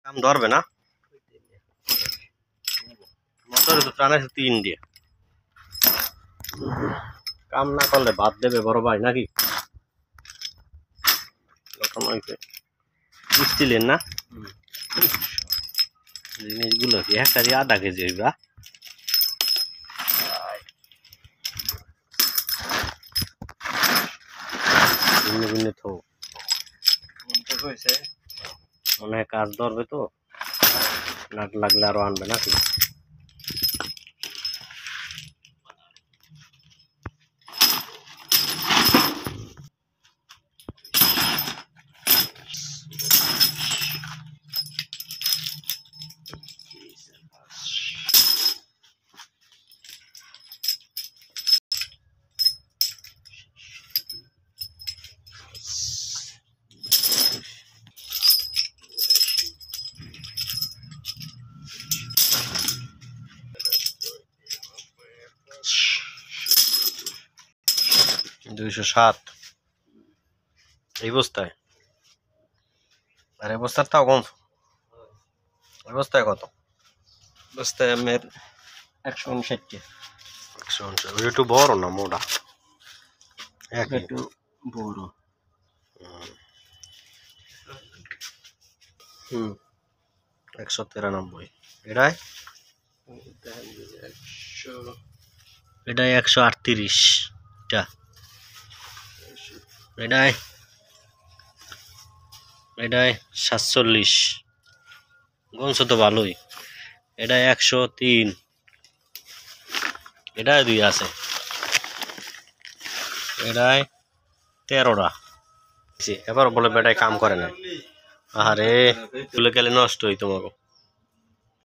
কাম ধরবে না মোটরে তো টানে 3 দিয়ে কাম না করলে ভাত দেবে বড় ভাই নাকি তখন হইছে স্টিলের না জিনিসগুলো কি একটা আধা কেজি হইবা ভিন্ন ভিন্ন থো মনে কাজ ধরবে তো নাট লাগলে আরো আনবে নাকি $207 এই বস্তায় আর এই বস্তার তাও কম এই বস্তায় কত বস্তায় আমার 159 159 একটু বড় না মোটা একটু বড় 193 এটাই এটাই 138 টা এটাই এটাই 47 গনছ তো ভালোই এটাই 103 এটাই 2 আছে এটাই 13টা এবার বলে বেটায় কাম করে না আরে তুলে গেলে নষ্ট হই তোমাকে